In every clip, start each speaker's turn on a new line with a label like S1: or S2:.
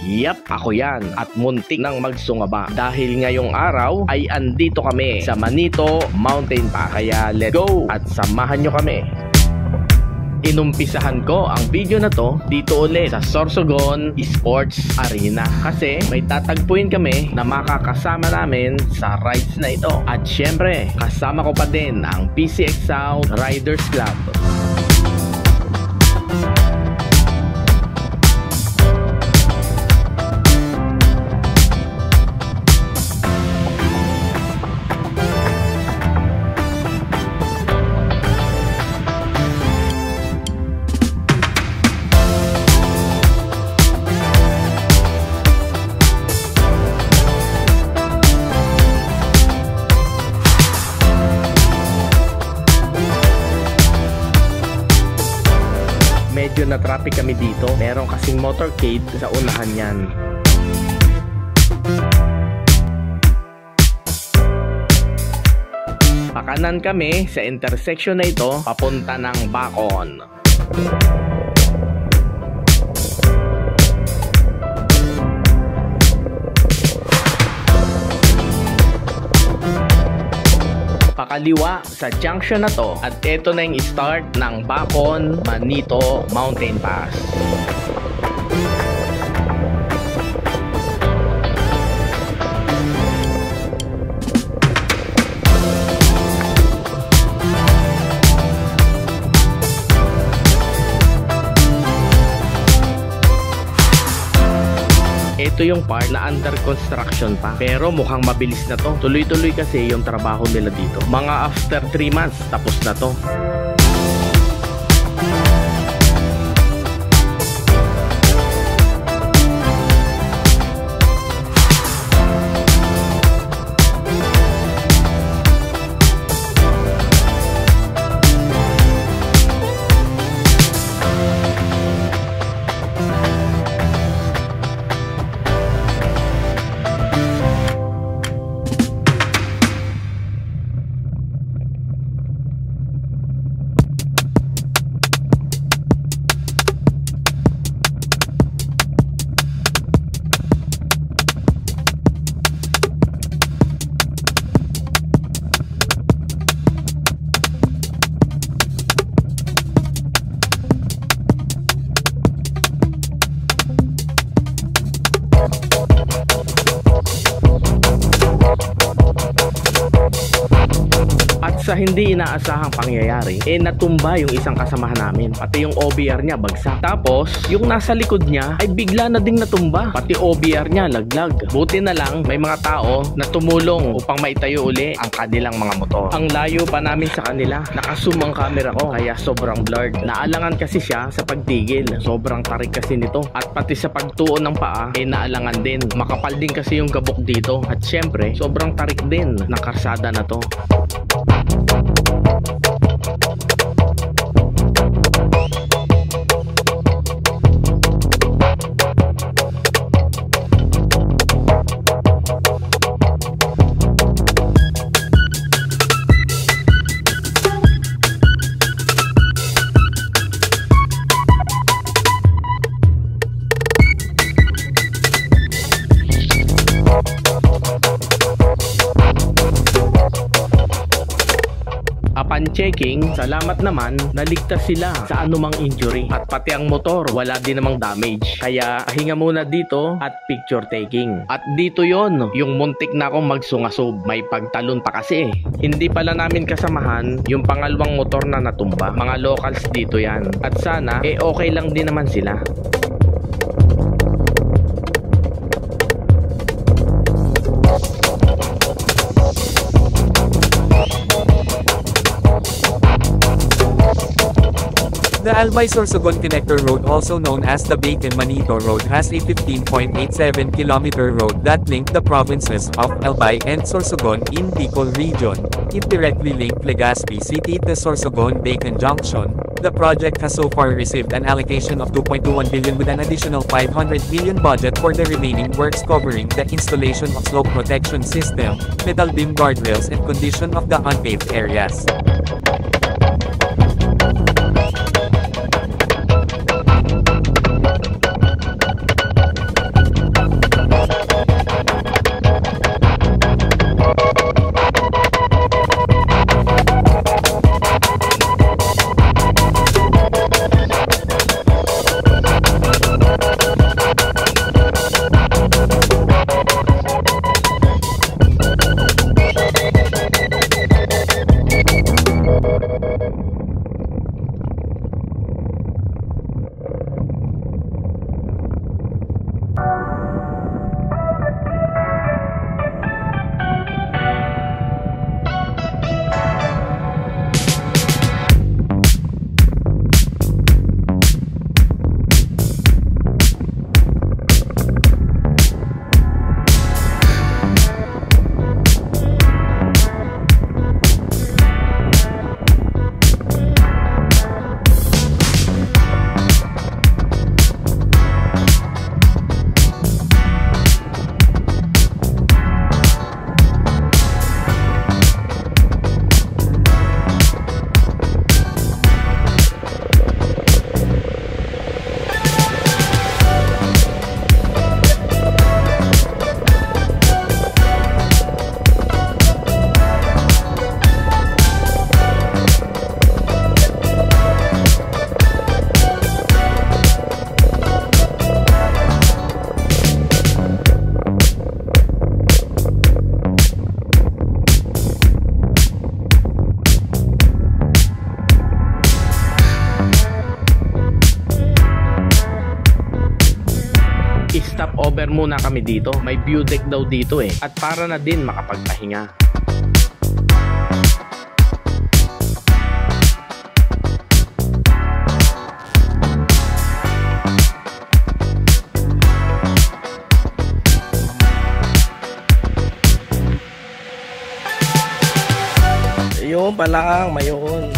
S1: Yap, ako yan at muntik nang magsungaba dahil ngayong araw ay andito kami sa Manito Mountain Pass. Kaya let's go at samahan nyo kami. Inumpisahan ko ang video na to dito ulit sa Sorsogon Sports Arena kasi may tatagpuin kami na makakasama namin sa rides na ito. At syempre, kasama ko pa din ang PCX South Riders Club. Medyo na traffic kami dito. Meron kasing motorcade sa unahan yan. Pakanan kami sa intersection na ito papunta ng Bacon. Pakaliwa sa junction na to at ito na yung start ng Bacon Manito Mountain Pass. Ito yung part na under construction pa. Pero mukhang mabilis na to. Tuloy-tuloy kasi yung trabaho nila dito. Mga after 3 months, tapos na to. Sa hindi inaasahang pangyayari, natumba yung isang kasamahan namin. Pati yung OBR niya bagsak. Tapos, yung nasa likod niya ay bigla na ding natumba. Pati OBR niya laglag. Buti na lang may mga tao na tumulong upang maitayo uli ang kanilang mga motor. Ang layo pa namin sa kanila. Nakazoom ang camera ko kaya sobrang blurred. Naalangan kasi siya sa pagtigil. Sobrang tarik kasi nito. At pati sa pagtuon ng paa naalangan din. Makapal din kasi yung gabok dito. At syempre, sobrang tarik din ng karsada na to. Upon checking, salamat naman naligtas sila sa anumang injury at pati ang motor wala din namang damage. Kaya hinga muna dito at picture taking. At dito yon yung muntik na akong magsungasob. May pagtalon pa kasi. Hindi pala namin kasamahan yung pangalawang motor na natumba. Mga locals dito yan. At sana okay lang din naman sila.
S2: The Albay-Sorsogon Connector Road, also known as the Bacon-Manito Road, has a 15.87-kilometer road that linked the provinces of Albay and Sorsogon in Bicol region. It directly linked Legazpi City to Sorsogon-Bacon Junction. The project has so far received an allocation of 2.21 billion with an additional 500 million budget for the remaining works covering the installation of slope protection system, metal beam guardrails and condition of the unpaved areas.
S1: Stop over muna kami dito. May view deck daw dito eh. At para na din makapagpahinga.
S3: Yun pala ang mayon.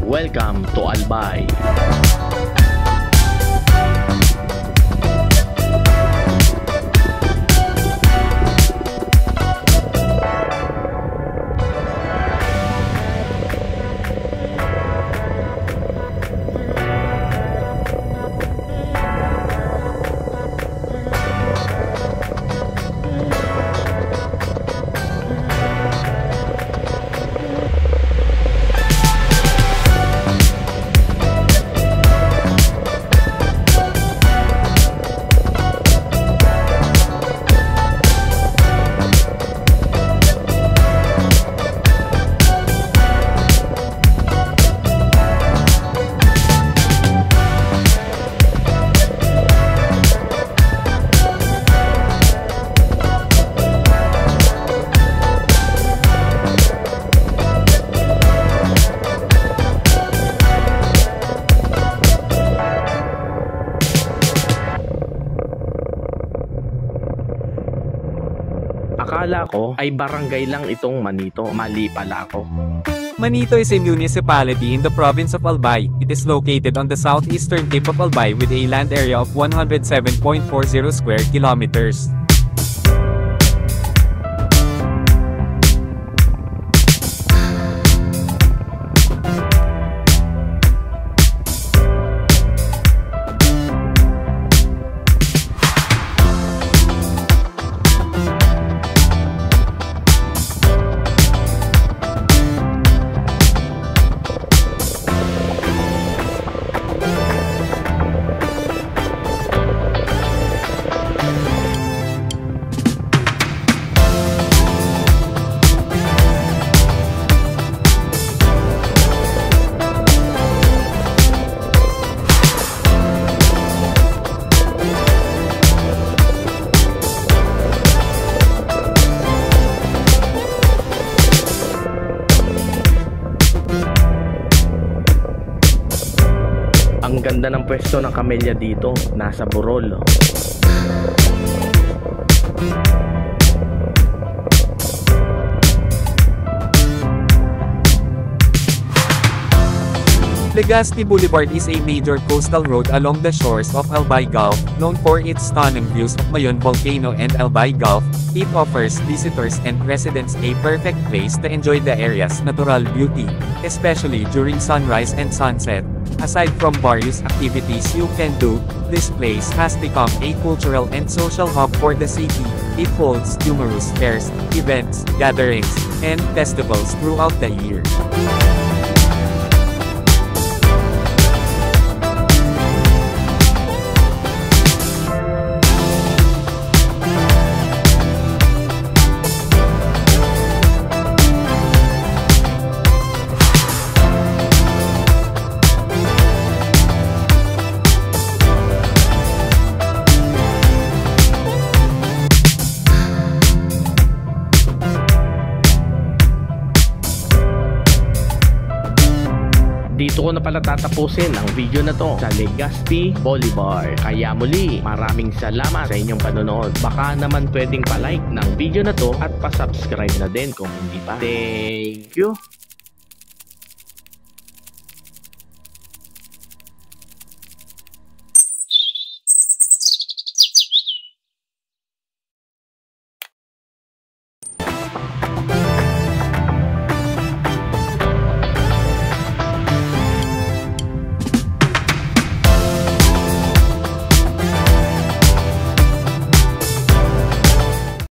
S1: Welcome to Albay. Akala ko ay barangay lang itong Manito. Mali pala ako.
S2: Manito is a municipality in the province of Albay. It is located on the southeastern tip of Albay with a land area of 107.40 square kilometers.
S1: Ang ganda ng pwesto ng Camellia dito, nasa Burol.
S2: Legazpi Boulevard is a major coastal road along the shores of Albay Gulf, known for its stunning views of Mayon Volcano and Albay Gulf. It offers visitors and residents a perfect place to enjoy the area's natural beauty, especially during sunrise and sunset. Aside from various activities you can do, this place has become a cultural and social hub for the city. It holds numerous fairs, events, gatherings, and festivals throughout the year.
S1: Dito ko na pala tatapusin ang video na to sa Legazpi Boulevard. Kaya muli, maraming salamat sa inyong panonood. Baka naman pwedeng pa-like ng video na to at pa-subscribe na din kung hindi pa. Thank you!